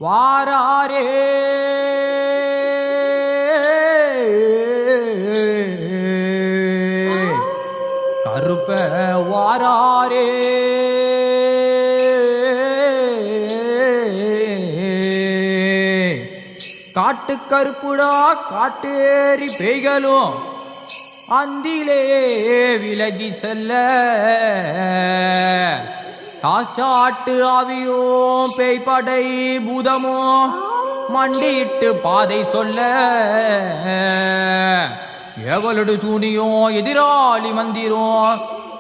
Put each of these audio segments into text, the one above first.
வாராரே கருப்ப வாராரே காட்டு கருப்புடா காட்டேறி பேய்களும் அந்திலே விலகி செல்ல காட்டாட்டு ஆவியும் பேய்படை பூதமும் மண்டிட்டு பாதை சொல்ல எவளோடு சூனியும் எதிராளி மந்திரும்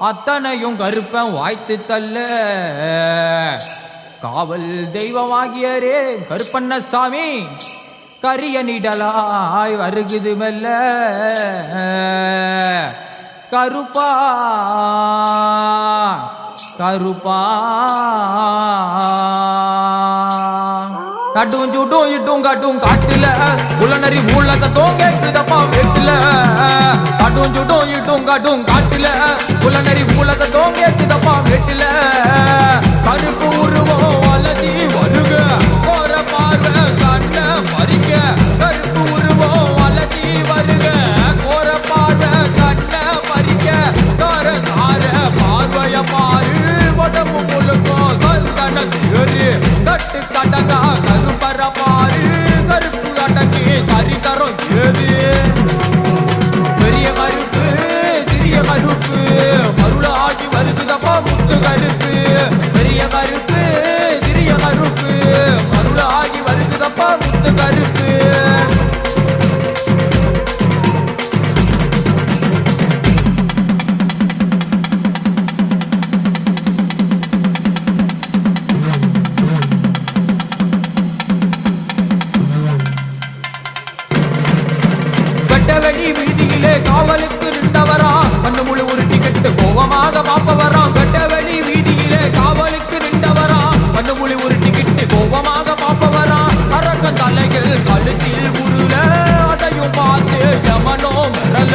அத்தனையும் கருப்பன் வாய்த்து தள்ள காவல் தெய்வமாகியரே கருப்பண்ணசாமி கரிய நிடலாய் வருகுது மெல்ல கருப்பா கருப்பா நட்டும் சுட்டும் இட்டும் காட்டும் காட்டுல உளநறி மூலத்தை தோங்கேக்குதப்பா வெட்டுல நட்டும் சுட்டும் இட்டும் காட்டும் காட்டுல உளநறி மூலத்தை தோங்கேக்குதப்பா வெட்டுல கருப்பு உருவம் வளர்ச்சி வருக போற பார்வை கண்ண மறிக்க கருப்பு உருவம் வளர்ச்சி வருக போற பார்வை கண்ண மறிக்க தார தார பார்வைய பாரு உடம்பு முழுக்கும் சந்தன தேரு கட்டு கடகா கருப்பற பாரு கருப்பு அடக்கி சரிதரம் ஏது பெரிய கருப்பு சிறிய கருப்பு மருள ஆகி வருகுதப்பா முத்து கருப்பு பெரிய கருப்பு சிறிய கருப்பு மருள ஆகி வருகுதப்பா முத்து கருப்பு வெட்டவெளி வீதியிலே காவலுக்கு இருந்தவரா கண்ணு முழு ஒரு டிக்கெட்டு கோபமாக பாப்பவரா வெட்டவெளி வீதியிலே காவலுக்கு நின்றவரா கண்ணு முழு ஒரு டிக்கெட்டு கோபமாக பாப்பவரா அரக்க தலைகள் கழுத்தில் உருள அதையும் பார்த்து யமனோ மிரல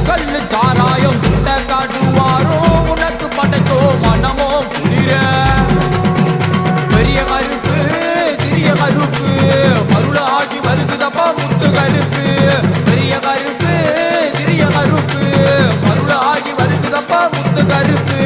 கல்லு சாராயம் சுட்ட காட்டுவாரோ உனக்கு படைக்கோ மனமோ குளிர பெரிய கருப்பு சிறிய கருப்பு மருள ஆகி வருகுதப்பா முத்து கருப்பு பெரிய கருப்பு சிறிய கருப்பு மருள ஆகி வருகுதப்பா முத்து கருப்பு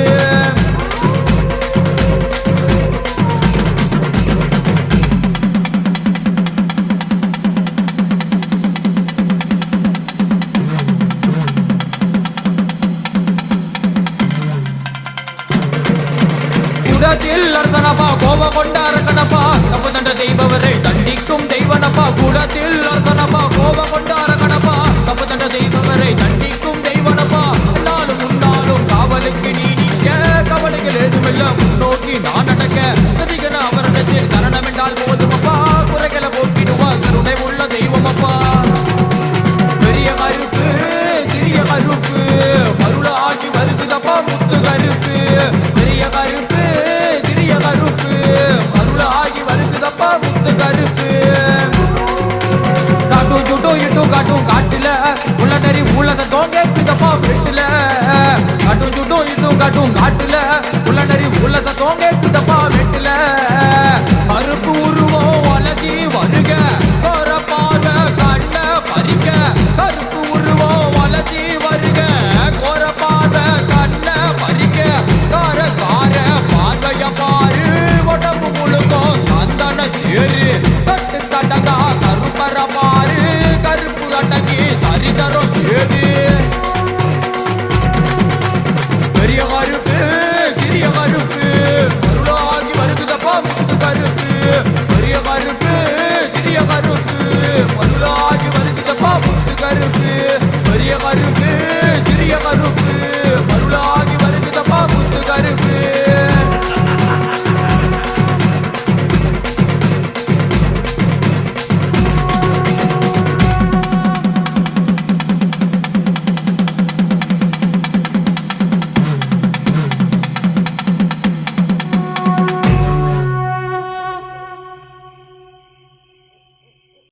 கூடத்தில் அரசனப்பா கோபம் கொண்ட அரக்கனப்பா தப்பு தண்ட செய்பவரை தண்டிக்கும் தெய்வனப்பா கூடத்தில் அரசனப்பா கோபம் கொண்ட அரக்கனப்பா தப்பு தண்ட செய்பவரை தண்டிக்கும் தெய்வனப்பா நாளும் முன்னாலும் காவலுக்கு நீ நிற்க கவலைகள் ஏதுமில்ல முன்னோக்கி நான் நடக்க கதிகன அவரிடத்தில் சரணம் என்றால் போதுமப்பா குறைகளை போக்கிடுவா கருணை உள்ள தெய்வமப்பா பெரிய கருப்பு சிறிய கருப்பு மருள ஆகி வருகுதப்பா முத்து கருப்பு பெரிய கருப்பு சிறிய கருப்பு மருள ஆகி வருகுதப்பா முத்து கருப்பு காட்டும் சுட்டும் இட்டும் காட்டும் காட்டுல உளநறி மூலத்தை தோங்கேக்குதப்பா வெட்டுல காட்டும் சுட்டும் இட்டும் காட்டும் காட்டுல உளநறி மூலத்தை தோங்கேக்குதப்பா வெட்டுல கருப்பு உருவம் வளர்ச்சி வருக போற பார்வை கண்ண பறிக்க கருப்பு உருவம் வளர்ச்சி வருக கோர பார்வை கண்ண பறிக்க கார கார பார்வைய பாரு உடம்பு முழுக்கும் சந்தன தேரு